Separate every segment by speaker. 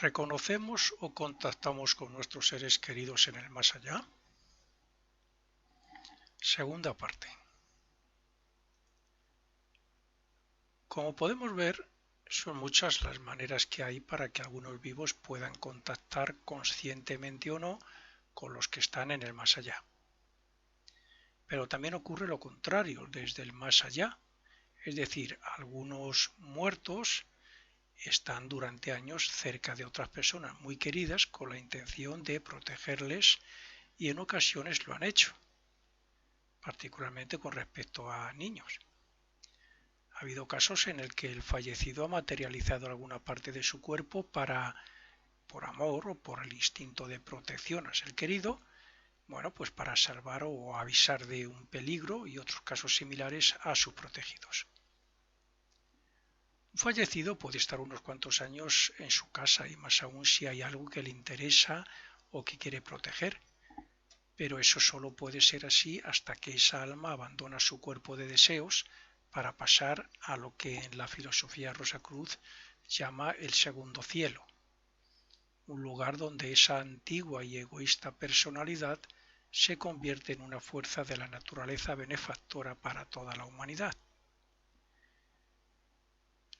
Speaker 1: ¿Reconocemos o contactamos con nuestros seres queridos en el más allá? Segunda parte. Como podemos ver, son muchas las maneras que hay para que algunos vivos puedan contactar conscientemente o no con los que están en el más allá. Pero también ocurre lo contrario, desde el más allá, es decir, algunos muertos están durante años cerca de otras personas muy queridas con la intención de protegerles y en ocasiones lo han hecho, particularmente con respecto a niños. Ha habido casos en el que el fallecido ha materializado alguna parte de su cuerpo por amor o por el instinto de protección a ser querido, pues para salvar o avisar de un peligro y otros casos similares a sus protegidos. Un fallecido puede estar unos cuantos años en su casa y más aún si hay algo que le interesa o que quiere proteger, pero eso solo puede ser así hasta que esa alma abandona su cuerpo de deseos para pasar a lo que en la filosofía Rosacruz llama el segundo cielo, un lugar donde esa antigua y egoísta personalidad se convierte en una fuerza de la naturaleza benefactora para toda la humanidad.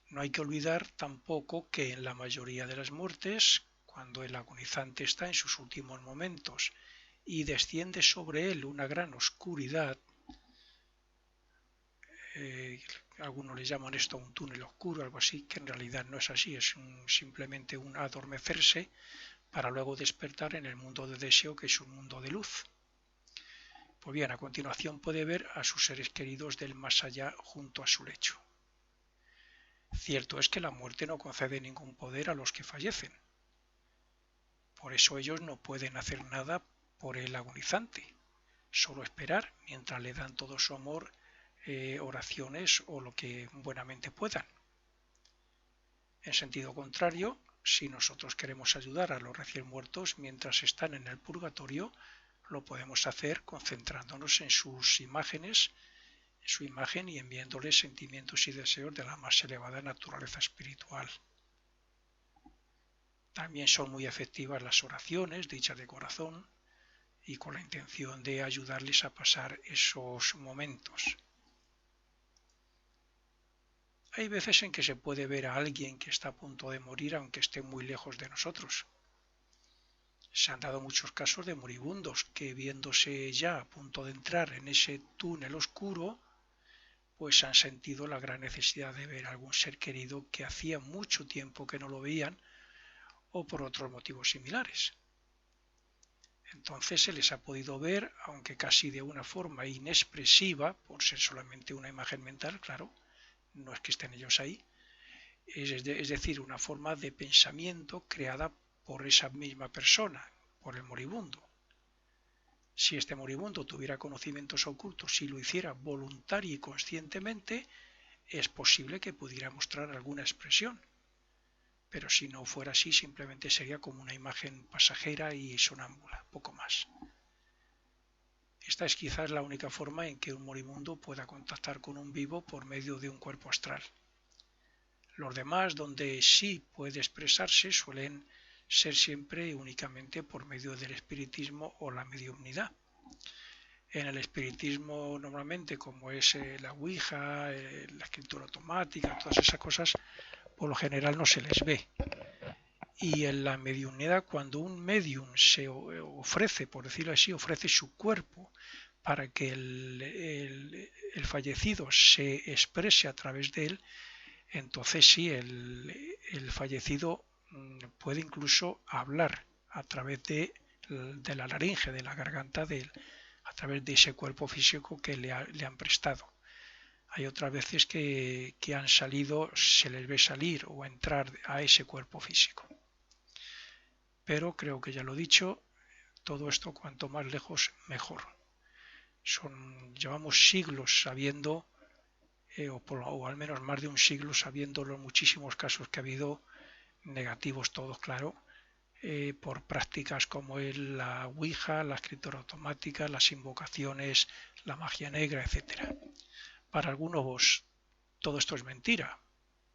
Speaker 1: No hay que olvidar tampoco que en la mayoría de las muertes, cuando el agonizante está en sus últimos momentos y desciende sobre él una gran oscuridad, algunos le llaman esto un túnel oscuro, algo así, que en realidad no es así, es simplemente un adormecerse para luego despertar en el mundo de deseo, que es un mundo de luz. Pues bien, a continuación puede ver a sus seres queridos del más allá junto a su lecho. Cierto es que la muerte no concede ningún poder a los que fallecen. Por eso ellos no pueden hacer nada por el agonizante, solo esperar mientras le dan todo su amor, oraciones o lo que buenamente puedan. En sentido contrario, si nosotros queremos ayudar a los recién muertos mientras están en el purgatorio, lo podemos hacer concentrándonos en sus imágenes, en su imagen y enviándoles sentimientos y deseos de la más elevada naturaleza espiritual. También son muy efectivas las oraciones dichas de corazón y con la intención de ayudarles a pasar esos momentos. Hay veces en que se puede ver a alguien que está a punto de morir aunque esté muy lejos de nosotros. Se han dado muchos casos de moribundos que, viéndose ya a punto de entrar en ese túnel oscuro, pues han sentido la gran necesidad de ver a algún ser querido que hacía mucho tiempo que no lo veían o por otros motivos similares. Entonces se les ha podido ver, aunque casi de una forma inexpresiva, por ser solamente una imagen mental, claro, no es que estén ellos ahí, es decir, una forma de pensamiento creada por esa misma persona, por el moribundo. Si este moribundo tuviera conocimientos ocultos, si lo hiciera voluntaria y conscientemente, es posible que pudiera mostrar alguna expresión. Pero si no fuera así, simplemente sería como una imagen pasajera y sonámbula, poco más. Esta es quizás la única forma en que un moribundo pueda contactar con un vivo por medio de un cuerpo astral. Los demás, donde sí puede expresarse, suelen ser siempre y únicamente por medio del espiritismo o la mediumnidad. En el espiritismo normalmente, como es la Ouija, la escritura automática, todas esas cosas, por lo general no se les ve. Y en la mediunidad, cuando un medium se ofrece, por decirlo así, ofrece su cuerpo para que el fallecido se exprese a través de él, entonces sí, el fallecido puede incluso hablar a través de la laringe, de la garganta de él, a través de ese cuerpo físico que le han prestado. Hay otras veces que han salido, se les ve salir o entrar a ese cuerpo físico. Pero creo que ya lo he dicho, todo esto cuanto más lejos mejor. Llevamos siglos sabiendo, o al menos más de un siglo sabiendo los muchísimos casos que ha habido, negativos todos, claro, por prácticas como la Ouija, la escritura automática, las invocaciones, la magia negra, etc. Para algunos todo esto es mentira,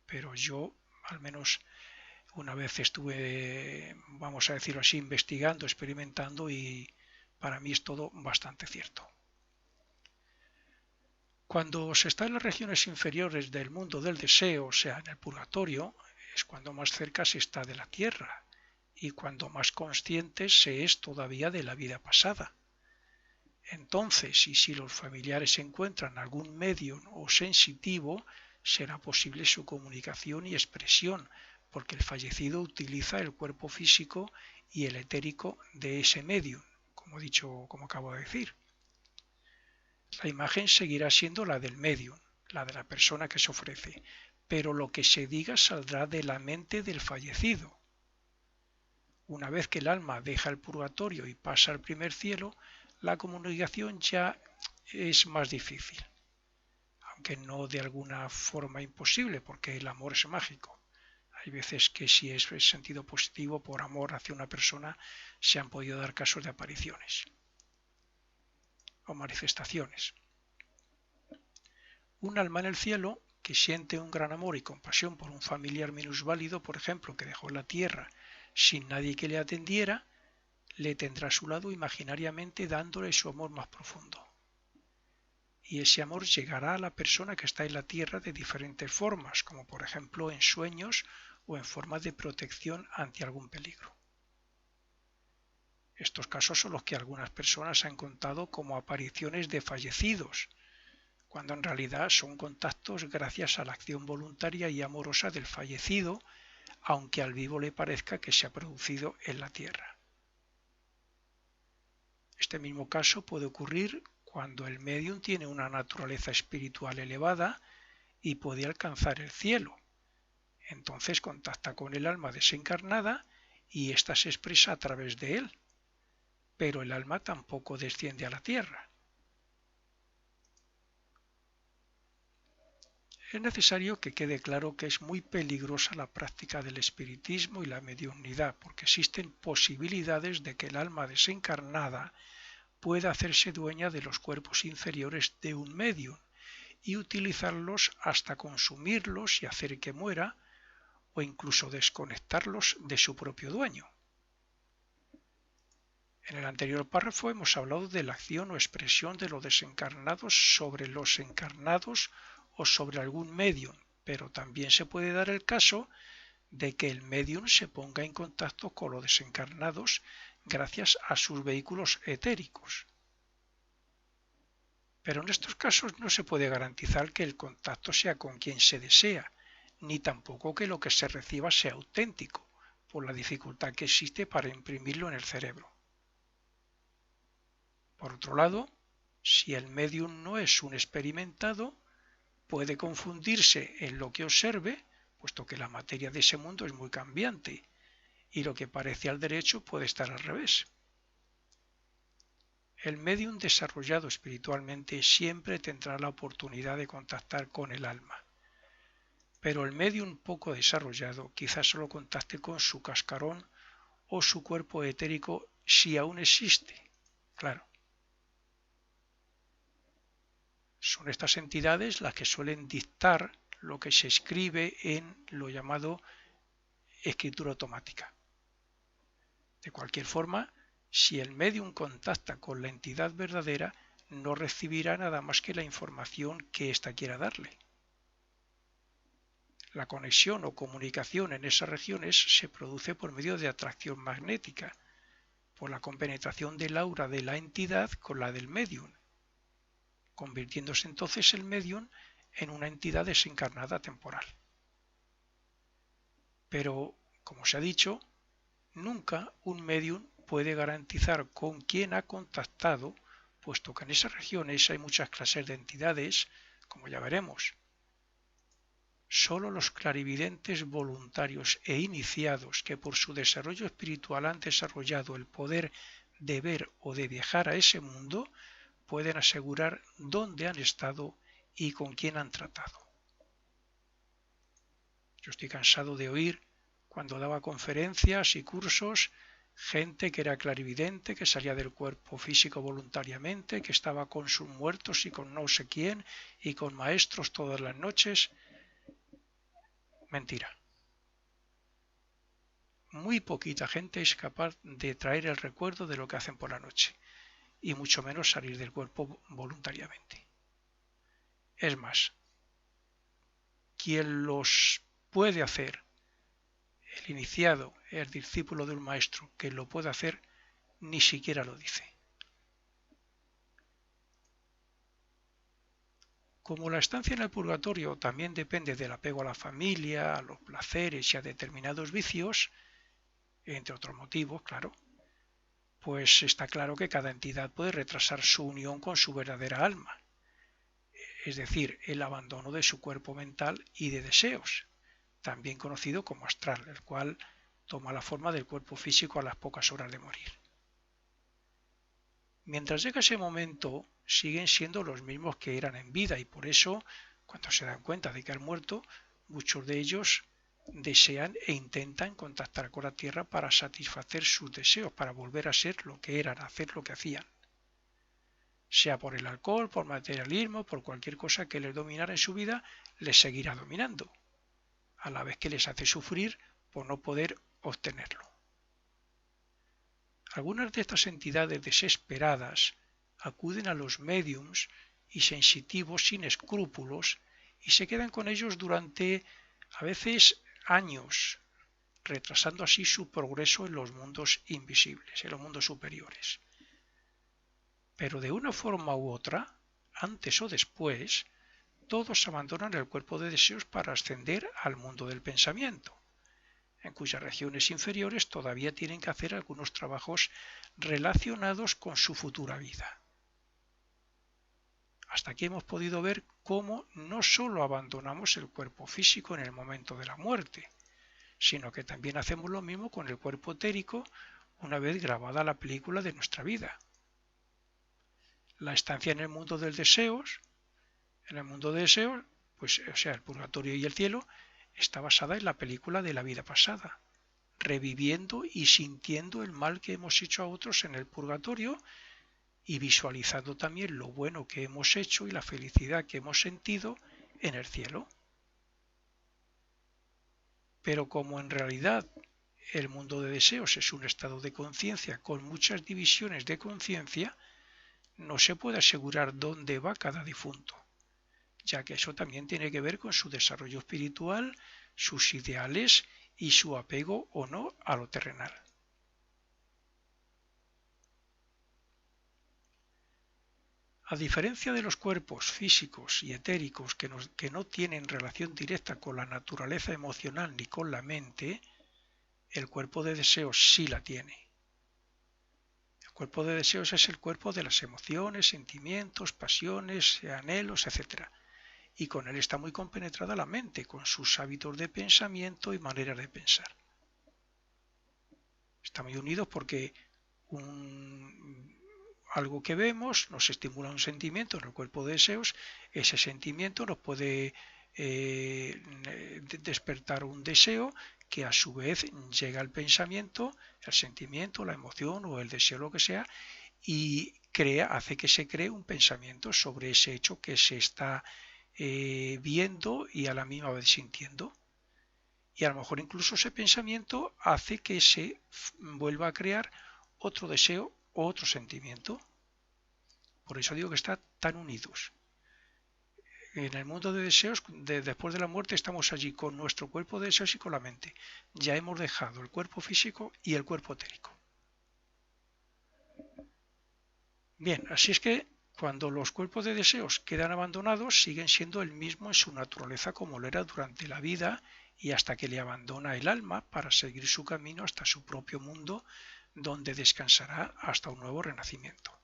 Speaker 1: pero yo al menos Una vez estuve, vamos a decirlo así, investigando, experimentando y para mí es todo bastante cierto. Cuando se está en las regiones inferiores del mundo del deseo, o sea, en el purgatorio, es cuando más cerca se está de la tierra y cuando más consciente se es todavía de la vida pasada. Entonces, y si los familiares encuentran algún medio o sensitivo, será posible su comunicación y expresión, porque el fallecido utiliza el cuerpo físico y el etérico de ese medium, como he dicho, como acabo de decir. La imagen seguirá siendo la del medium, la de la persona que se ofrece, pero lo que se diga saldrá de la mente del fallecido. Una vez que el alma deja el purgatorio y pasa al primer cielo, la comunicación ya es más difícil, aunque no de alguna forma imposible, porque el amor es mágico. Hay veces que si es sentido positivo por amor hacia una persona se han podido dar casos de apariciones o manifestaciones. Un alma en el cielo que siente un gran amor y compasión por un familiar minusválido, por ejemplo, que dejó la tierra sin nadie que le atendiera, le tendrá a su lado imaginariamente dándole su amor más profundo. Y ese amor llegará a la persona que está en la tierra de diferentes formas, como por ejemplo en sueños o en forma de protección ante algún peligro. Estos casos son los que algunas personas han contado como apariciones de fallecidos, cuando en realidad son contactos gracias a la acción voluntaria y amorosa del fallecido, aunque al vivo le parezca que se ha producido en la tierra. Este mismo caso puede ocurrir cuando el medium tiene una naturaleza espiritual elevada y puede alcanzar el cielo. Entonces contacta con el alma desencarnada y ésta se expresa a través de él, pero el alma tampoco desciende a la tierra. Es necesario que quede claro que es muy peligrosa la práctica del espiritismo y la mediunidad, porque existen posibilidades de que el alma desencarnada pueda hacerse dueña de los cuerpos inferiores de un medium y utilizarlos hasta consumirlos y hacer que muera, o incluso desconectarlos de su propio dueño. En el anterior párrafo hemos hablado de la acción o expresión de los desencarnados sobre los encarnados o sobre algún medium, pero también se puede dar el caso de que el medium se ponga en contacto con los desencarnados gracias a sus vehículos etéricos. Pero en estos casos no se puede garantizar que el contacto sea con quien se desea, ni tampoco que lo que se reciba sea auténtico, por la dificultad que existe para imprimirlo en el cerebro. Por otro lado, si el medium no es un experimentado, puede confundirse en lo que observe, puesto que la materia de ese mundo es muy cambiante, y lo que parece al derecho puede estar al revés. El medium desarrollado espiritualmente siempre tendrá la oportunidad de contactar con el alma, pero el medium poco desarrollado quizás solo contacte con su cascarón o su cuerpo etérico si aún existe, claro. Son estas entidades las que suelen dictar lo que se escribe en lo llamado escritura automática. De cualquier forma, si el medium contacta con la entidad verdadera, no recibirá nada más que la información que ésta quiera darle. La conexión o comunicación en esas regiones se produce por medio de atracción magnética, por la compenetración del aura de la entidad con la del medium, convirtiéndose entonces el medium en una entidad desencarnada temporal. Pero, como se ha dicho, nunca un medium puede garantizar con quién ha contactado, puesto que en esas regiones hay muchas clases de entidades, como ya veremos. Solo los clarividentes voluntarios e iniciados que por su desarrollo espiritual han desarrollado el poder de ver o de viajar a ese mundo pueden asegurar dónde han estado y con quién han tratado. Yo estoy cansado de oír, cuando daba conferencias y cursos, gente que era clarividente, que salía del cuerpo físico voluntariamente, que estaba con sus muertos y con no sé quién y con maestros todas las noches. Mentira. muy poquita gente es capaz de traer el recuerdo de lo que hacen por la noche, y mucho menos salir del cuerpo voluntariamente. Es más, quien los puede hacer, el iniciado, el discípulo de un maestro que lo puede hacer, ni siquiera lo dice. Como la estancia en el purgatorio también depende del apego a la familia, a los placeres y a determinados vicios, entre otros motivos, claro, pues está claro que cada entidad puede retrasar su unión con su verdadera alma, es decir, el abandono de su cuerpo mental y de deseos, también conocido como astral, el cual toma la forma del cuerpo físico a las pocas horas de morir. Mientras llega ese momento, siguen siendo los mismos que eran en vida y por eso, cuando se dan cuenta de que han muerto, muchos de ellos desean e intentan contactar con la Tierra para satisfacer sus deseos, para volver a ser lo que eran, hacer lo que hacían. Sea por el alcohol, por materialismo, por cualquier cosa que les dominara en su vida, les seguirá dominando, a la vez que les hace sufrir por no poder obtenerlo. Algunas de estas entidades desesperadas acuden a los médiums y sensitivos sin escrúpulos y se quedan con ellos durante a veces años, retrasando así su progreso en los mundos invisibles, en los mundos superiores. Pero de una forma u otra, antes o después, todos abandonan el cuerpo de deseos para ascender al mundo del pensamiento, en cuyas regiones inferiores todavía tienen que hacer algunos trabajos relacionados con su futura vida. Hasta aquí hemos podido ver cómo no solo abandonamos el cuerpo físico en el momento de la muerte, sino que también hacemos lo mismo con el cuerpo etérico una vez grabada la película de nuestra vida. La estancia en el mundo del deseos, pues, o sea, el purgatorio y el cielo, está basada en la película de la vida pasada, reviviendo y sintiendo el mal que hemos hecho a otros en el purgatorio y visualizando también lo bueno que hemos hecho y la felicidad que hemos sentido en el cielo. Pero como en realidad el mundo de deseos es un estado de conciencia con muchas divisiones de conciencia, no se puede asegurar dónde va cada difunto, ya que eso también tiene que ver con su desarrollo espiritual, sus ideales y su apego o no a lo terrenal. A diferencia de los cuerpos físicos y etéricos que no tienen relación directa con la naturaleza emocional ni con la mente, el cuerpo de deseos sí la tiene. El cuerpo de deseos es el cuerpo de las emociones, sentimientos, pasiones, anhelos, etc. Y con él está muy compenetrada la mente, con sus hábitos de pensamiento y manera de pensar. Está muy unidos porque algo que vemos nos estimula un sentimiento en el cuerpo de deseos, ese sentimiento nos puede despertar un deseo que a su vez llega al pensamiento, el sentimiento, la emoción o el deseo, lo que sea, y hace que se cree un pensamiento sobre ese hecho que se está viendo y a la misma vez sintiendo. Y a lo mejor incluso ese pensamiento hace que se vuelva a crear otro deseo o otro sentimiento. Por eso digo que están tan unidos. En el mundo de deseos, después de la muerte, estamos allí con nuestro cuerpo de deseos y con la mente. Ya hemos dejado el cuerpo físico y el cuerpo etérico. Bien, así es que cuando los cuerpos de deseos quedan abandonados, siguen siendo el mismo en su naturaleza como lo era durante la vida y hasta que le abandona el alma para seguir su camino hasta su propio mundo, donde descansará hasta un nuevo renacimiento.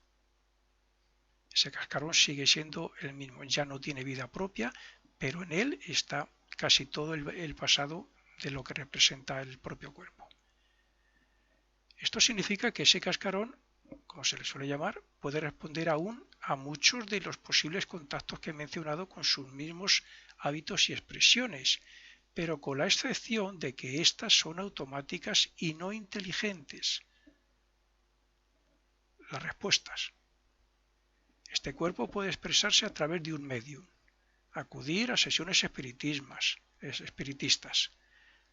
Speaker 1: Ese cascarón sigue siendo el mismo, ya no tiene vida propia, pero en él está casi todo el pasado de lo que representa el propio cuerpo. Esto significa que ese cascarón, como se le suele llamar, puede responder aún a muchos de los posibles contactos que he mencionado con sus mismos hábitos y expresiones, pero con la excepción de que éstas son automáticas y no inteligentes. Las respuestas. Este cuerpo puede expresarse a través de un medium, acudir a sesiones espiritistas,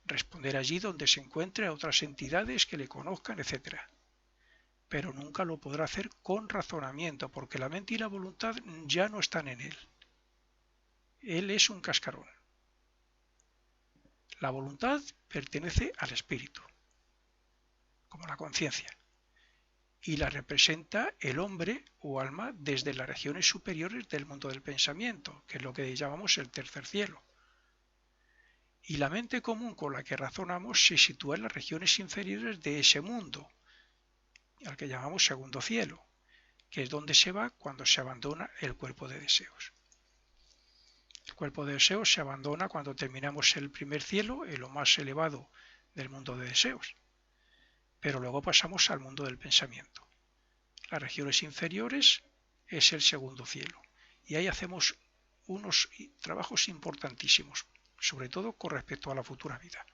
Speaker 1: responder allí donde se encuentre a otras entidades que le conozcan, etc. Pero nunca lo podrá hacer con razonamiento, porque la mente y la voluntad ya no están en él. Él es un cascarón. La voluntad pertenece al espíritu, como la conciencia, y la representa el hombre o alma desde las regiones superiores del mundo del pensamiento, que es lo que llamamos el tercer cielo. Y la mente común con la que razonamos se sitúa en las regiones inferiores de ese mundo, al que llamamos segundo cielo, que es donde se va cuando se abandona el cuerpo de deseos. El cuerpo de deseos se abandona cuando terminamos el primer cielo, en lo más elevado del mundo de deseos, pero luego pasamos al mundo del pensamiento. Las regiones inferiores es el segundo cielo, y ahí hacemos unos trabajos importantísimos, sobre todo con respecto a la futura vida.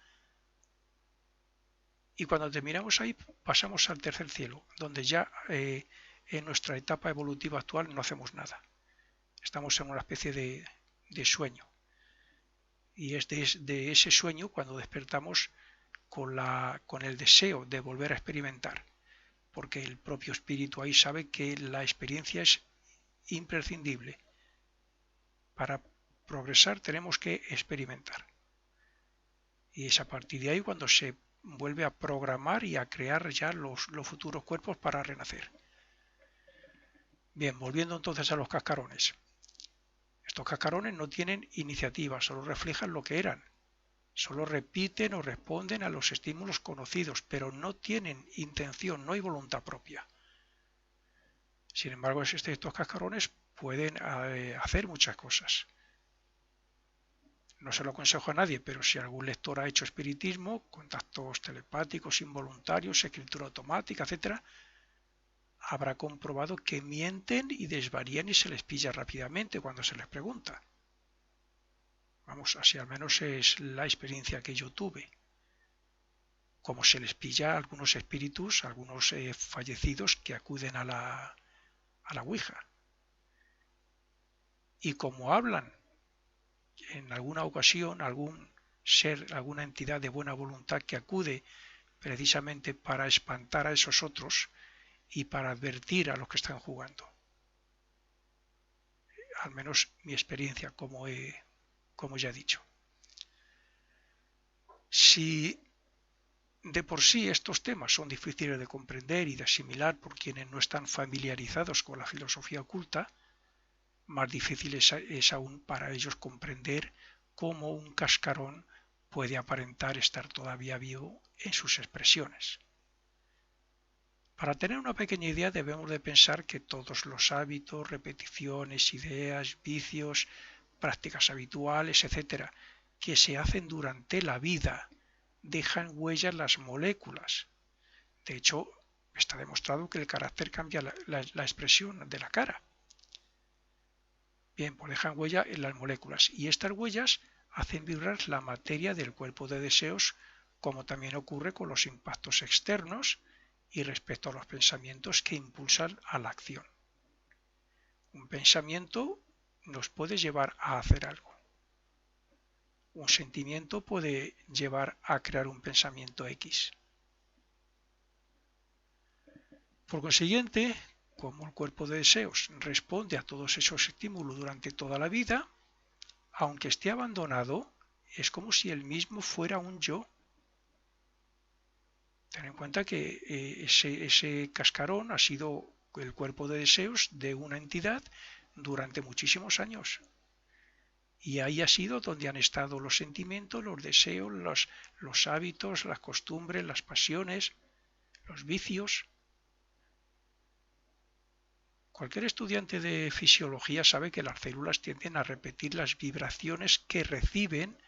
Speaker 1: Y cuando terminamos ahí pasamos al tercer cielo, donde ya en nuestra etapa evolutiva actual no hacemos nada. Estamos en una especie de sueño. Y es de ese sueño cuando despertamos con el deseo de volver a experimentar, porque el propio espíritu ahí sabe que la experiencia es imprescindible. Para progresar tenemos que experimentar. Y es a partir de ahí cuando se vuelve a programar y a crear ya los futuros cuerpos para renacer. Bien, volviendo entonces a los cascarones. Estos cascarones no tienen iniciativa, solo reflejan lo que eran. Solo repiten o responden a los estímulos conocidos, pero no tienen intención, no hay voluntad propia. Sin embargo, estos cascarones pueden hacer muchas cosas. No se lo aconsejo a nadie, pero si algún lector ha hecho espiritismo, contactos telepáticos involuntarios, escritura automática, etc., habrá comprobado que mienten y desvarían y se les pilla rápidamente cuando se les pregunta. Vamos, así al menos es la experiencia que yo tuve. Como se les pilla a algunos espíritus, a algunos fallecidos que acuden a la Ouija. Y como hablan en alguna ocasión algún ser, alguna entidad de buena voluntad que acude precisamente para espantar a esos otros y para advertir a los que están jugando. Al menos mi experiencia, como ya he dicho. Si de por sí estos temas son difíciles de comprender y de asimilar por quienes no están familiarizados con la filosofía oculta, más difícil es aún para ellos comprender cómo un cascarón puede aparentar estar todavía vivo en sus expresiones. Para tener una pequeña idea debemos de pensar que todos los hábitos, repeticiones, ideas, vicios, prácticas habituales, etc., que se hacen durante la vida, dejan huellas en las moléculas. De hecho, está demostrado que el carácter cambia la expresión de la cara. Bien, pues dejan huella en las moléculas y estas huellas hacen vibrar la materia del cuerpo de deseos, como también ocurre con los impactos externos y respecto a los pensamientos que impulsan a la acción. Un pensamiento nos puede llevar a hacer algo. Un sentimiento puede llevar a crear un pensamiento X. Por consiguiente, como el cuerpo de deseos responde a todos esos estímulos durante toda la vida, aunque esté abandonado, es como si él mismo fuera un yo. Ten en cuenta que ese cascarón ha sido el cuerpo de deseos de una entidad durante muchísimos años. Y ahí ha sido donde han estado los sentimientos, los deseos, los hábitos, las costumbres, las pasiones, los vicios. Cualquier estudiante de fisiología sabe que las células tienden a repetir las vibraciones que reciben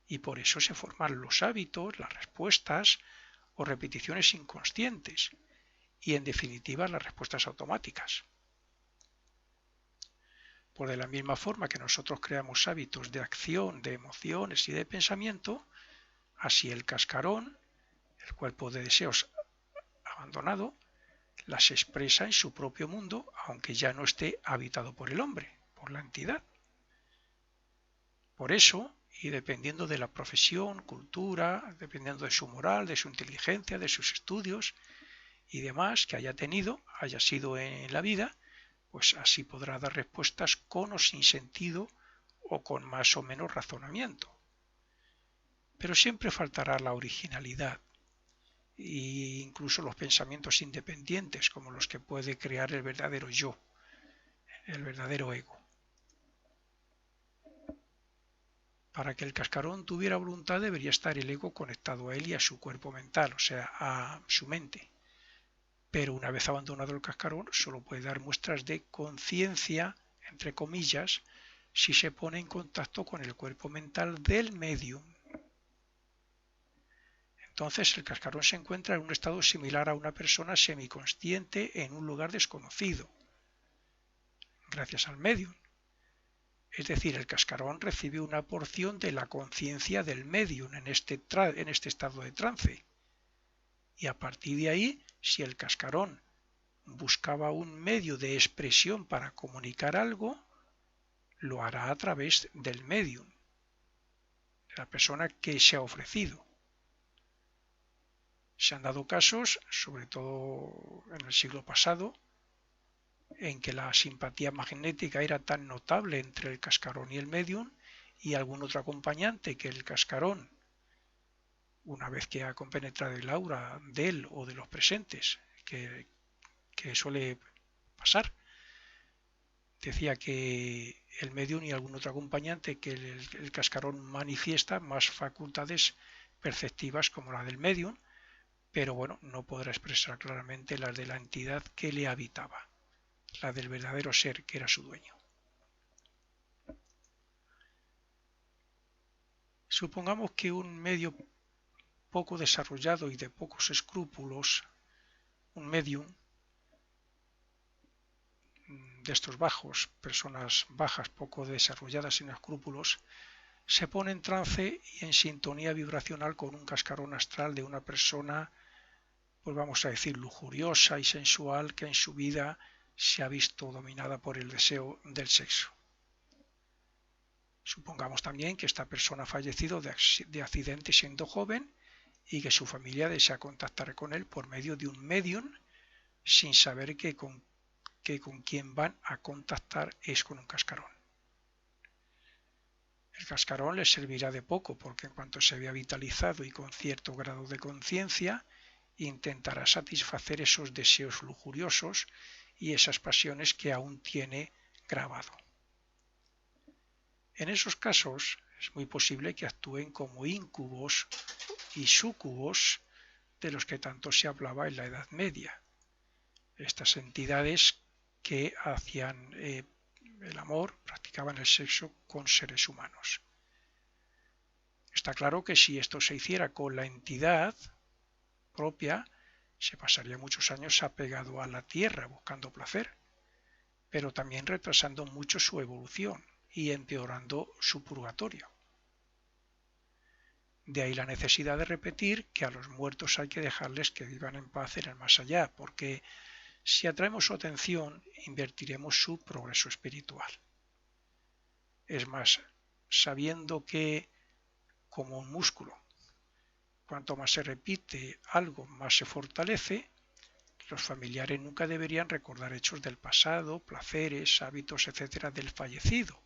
Speaker 1: y por eso se forman los hábitos, las respuestas o repeticiones inconscientes y en definitiva las respuestas automáticas. Pues de la misma forma que nosotros creamos hábitos de acción, de emociones y de pensamiento, así el cascarón, el cuerpo de deseos abandonado, las expresa en su propio mundo, aunque ya no esté habitado por el hombre, por la entidad. Por eso, y dependiendo de la profesión, cultura, dependiendo de su moral, de su inteligencia, de sus estudios y demás que haya tenido, haya sido en la vida, pues así podrá dar respuestas con o sin sentido o con más o menos razonamiento. Pero siempre faltará la originalidad e incluso los pensamientos independientes como los que puede crear el verdadero yo, el verdadero ego. Para que el cascarón tuviera voluntad debería estar el ego conectado a él y a su cuerpo mental, o sea, a su mente. Pero una vez abandonado el cascarón, solo puede dar muestras de conciencia, entre comillas, si se pone en contacto con el cuerpo mental del medium. Entonces el cascarón se encuentra en un estado similar a una persona semiconsciente en un lugar desconocido, gracias al medium. Es decir, el cascarón recibe una porción de la conciencia del medium en este estado de trance. Y a partir de ahí, si el cascarón buscaba un medio de expresión para comunicar algo, lo hará a través del medium, de la persona que se ha ofrecido. Se han dado casos, sobre todo en el siglo pasado, en que la simpatía magnética era tan notable entre el cascarón y el medium y algún otro acompañante que el cascarón, una vez que ha compenetrado el aura de él o de los presentes, que suele pasar, decía que el medium y algún otro acompañante que el cascarón manifiesta más facultades perceptivas como la del medium, pero bueno, no podrá expresar claramente las de la entidad que le habitaba, la del verdadero ser que era su dueño. Supongamos que un medio poco desarrollado y de pocos escrúpulos, un medium de estos bajos, personas bajas, poco desarrolladas sin escrúpulos, se pone en trance y en sintonía vibracional con un cascarón astral de una persona, pues vamos a decir, lujuriosa y sensual que en su vida se ha visto dominada por el deseo del sexo. Supongamos también que esta persona ha fallecido de accidente siendo joven y que su familia desea contactar con él por medio de un medium sin saber que con quien van a contactar es con un cascarón. El cascarón les servirá de poco porque en cuanto se vea vitalizado y con cierto grado de conciencia, intentará satisfacer esos deseos lujuriosos y esas pasiones que aún tiene grabado. En esos casos es muy posible que actúen como íncubos y súcubos de los que tanto se hablaba en la Edad Media. Estas entidades que hacían el amor, practicaban el sexo con seres humanos. Está claro que si esto se hiciera con la entidad propia, se pasaría muchos años apegado a la tierra buscando placer, pero también retrasando mucho su evolución y empeorando su purgatorio. De ahí la necesidad de repetir que a los muertos hay que dejarles que vivan en paz en el más allá, porque si atraemos su atención, invertiremos su progreso espiritual. Es más, sabiendo que, como un músculo, cuanto más se repite algo, más se fortalece, los familiares nunca deberían recordar hechos del pasado, placeres, hábitos, etc. del fallecido,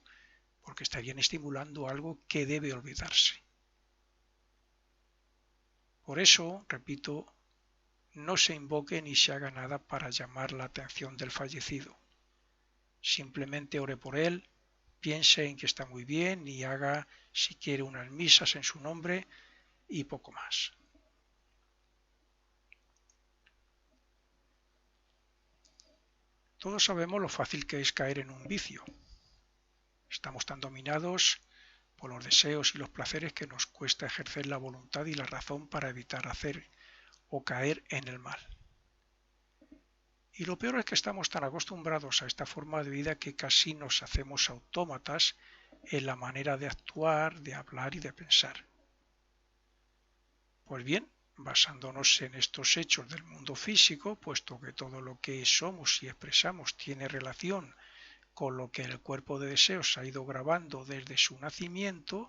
Speaker 1: porque estarían estimulando algo que debe olvidarse. Por eso, repito, no se invoque ni se haga nada para llamar la atención del fallecido. Simplemente ore por él, piense en que está muy bien y haga, si quiere, unas misas en su nombre y poco más. Todos sabemos lo fácil que es caer en un vicio. Estamos tan dominados por los deseos y los placeres que nos cuesta ejercer la voluntad y la razón para evitar hacer o caer en el mal. Y lo peor es que estamos tan acostumbrados a esta forma de vida que casi nos hacemos autómatas en la manera de actuar, de hablar y de pensar. Pues bien, basándonos en estos hechos del mundo físico, puesto que todo lo que somos y expresamos tiene relación con lo que el cuerpo de deseos ha ido grabando desde su nacimiento,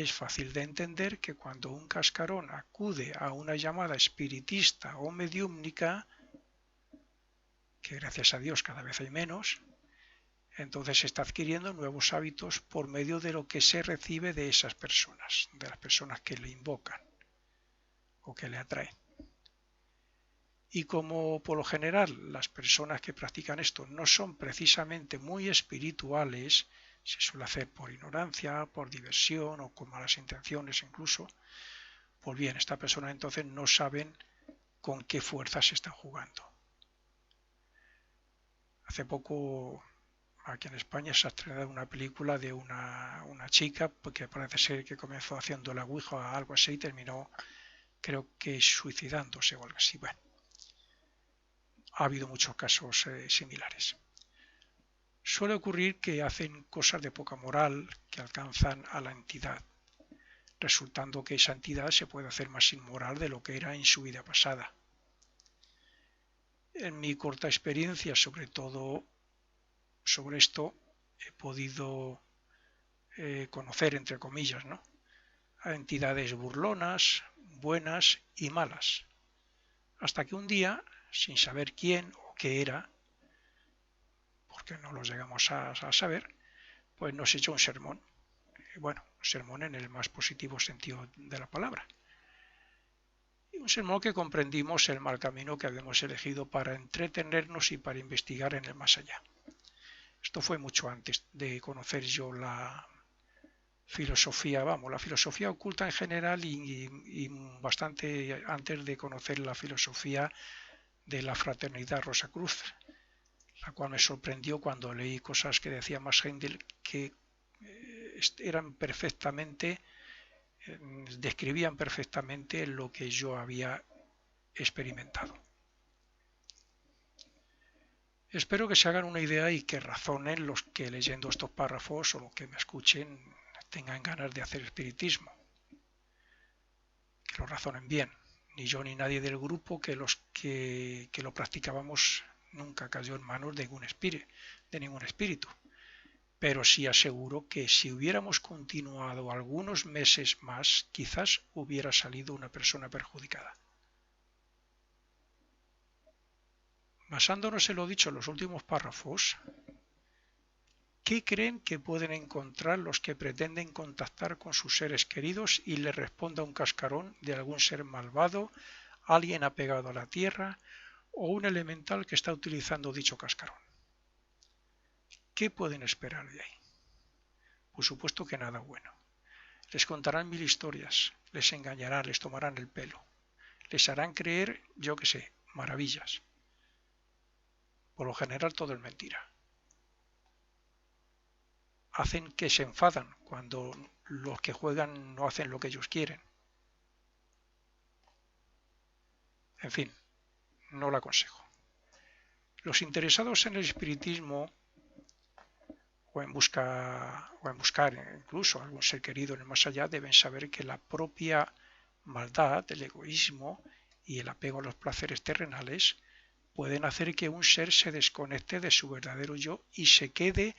Speaker 1: es fácil de entender que cuando un cascarón acude a una llamada espiritista o mediúmnica, que gracias a Dios cada vez hay menos, entonces está adquiriendo nuevos hábitos por medio de lo que se recibe de esas personas, de las personas que le invocan o que le atraen. Y como por lo general las personas que practican esto no son precisamente muy espirituales, se suele hacer por ignorancia, por diversión o con malas intenciones incluso, pues bien, esta persona entonces no saben con qué fuerzas están jugando. Hace poco aquí en España se ha estrenado una película de una chica que parece ser que comenzó haciendo la ouija o algo así y terminó, creo que suicidándose o algo así. Bueno, ha habido muchos casos similares. Suele ocurrir que hacen cosas de poca moral que alcanzan a la entidad, resultando que esa entidad se puede hacer más inmoral de lo que era en su vida pasada. En mi corta experiencia, sobre todo sobre esto, he podido conocer, entre comillas, ¿no?, a entidades burlonas, buenas y malas, hasta que un día, sin saber quién o qué era, porque no lo llegamos a saber, pues nos echó un sermón. Bueno, un sermón en el más positivo sentido de la palabra. Y un sermón que comprendimos el mal camino que habíamos elegido para entretenernos y para investigar en el más allá. Esto fue mucho antes de conocer yo la filosofía, la filosofía oculta en general y bastante antes de conocer la filosofía de la fraternidad Rosacruz, la cual me sorprendió cuando leí cosas que decía Max Heindel que eran perfectamente, describían perfectamente lo que yo había experimentado. Espero que se hagan una idea y que razonen los que leyendo estos párrafos o los que me escuchen tengan ganas de hacer espiritismo. Que lo razonen bien. Ni yo ni nadie del grupo que lo practicábamos nunca cayó en manos de ningún espíritu. Pero sí aseguro que si hubiéramos continuado algunos meses más, quizás hubiera salido una persona perjudicada. Basándonos en lo dicho en los últimos párrafos, ¿qué creen que pueden encontrar los que pretenden contactar con sus seres queridos y les responda un cascarón de algún ser malvado, alguien apegado a la tierra o un elemental que está utilizando dicho cascarón? ¿Qué pueden esperar de ahí? Por supuesto que nada bueno. Les contarán mil historias, les engañarán, les tomarán el pelo, les harán creer, yo qué sé, maravillas. Por lo general todo es mentira. Hacen que se enfadan cuando los que juegan no hacen lo que ellos quieren. En fin, no lo aconsejo. Los interesados en el espiritismo o en buscar incluso algún ser querido en el más allá deben saber que la propia maldad, el egoísmo y el apego a los placeres terrenales pueden hacer que un ser se desconecte de su verdadero yo y se quede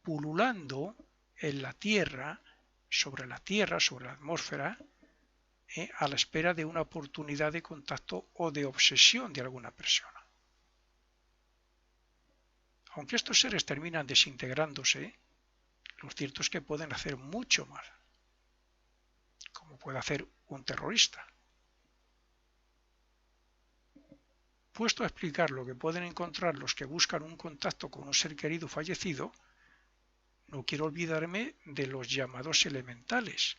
Speaker 1: pululando en la tierra, sobre la atmósfera, a la espera de una oportunidad de contacto o de obsesión de alguna persona. Aunque estos seres terminan desintegrándose, lo cierto es que pueden hacer mucho mal, como puede hacer un terrorista. Puesto a explicar lo que pueden encontrar los que buscan un contacto con un ser querido fallecido, no quiero olvidarme de los llamados elementales,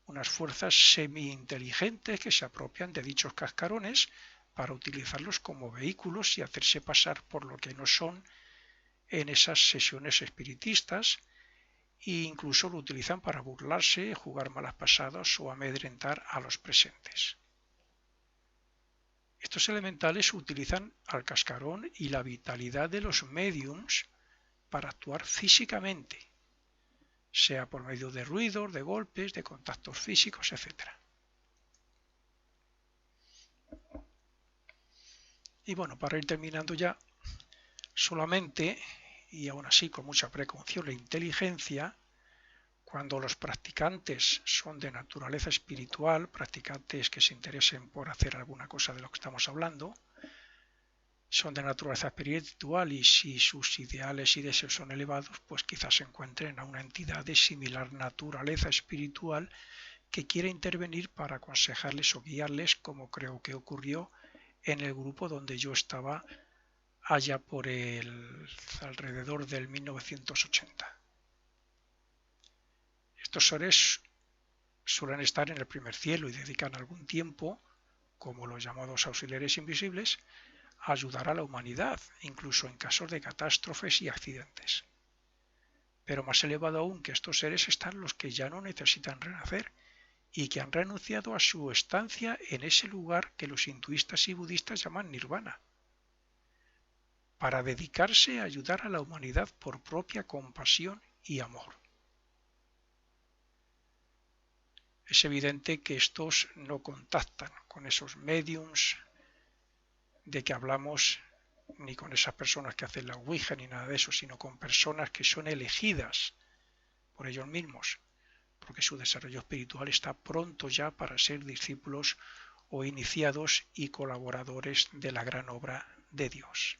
Speaker 1: unas fuerzas semi-inteligentes que se apropian de dichos cascarones para utilizarlos como vehículos y hacerse pasar por lo que no son en esas sesiones espiritistas e incluso lo utilizan para burlarse, jugar malas pasadas o amedrentar a los presentes. Estos elementales utilizan al cascarón y la vitalidad de los médiums para actuar físicamente, sea por medio de ruidos, de golpes, de contactos físicos, etc. Y bueno, para ir terminando ya, solamente, y aún así con mucha precaución, la inteligencia, Cuando los practicantes son de naturaleza espiritual, practicantes que se interesen por hacer alguna cosa de lo que estamos hablando, son de naturaleza espiritual y si sus ideales y deseos son elevados, pues quizás se encuentren a una entidad de similar naturaleza espiritual que quiere intervenir para aconsejarles o guiarles, como creo que ocurrió en el grupo donde yo estaba allá por alrededor del 1980. Estos seres suelen estar en el primer cielo y dedican algún tiempo, como los llamados auxiliares invisibles, a ayudar a la humanidad, incluso en casos de catástrofes y accidentes. Pero más elevado aún que estos seres están los que ya no necesitan renacer y que han renunciado a su estancia en ese lugar que los hinduistas y budistas llaman nirvana, para dedicarse a ayudar a la humanidad por propia compasión y amor. Es evidente que estos no contactan con esos médiums de que hablamos, ni con esas personas que hacen la ouija ni nada de eso, sino con personas que son elegidas por ellos mismos, porque su desarrollo espiritual está pronto ya para ser discípulos o iniciados y colaboradores de la gran obra de Dios.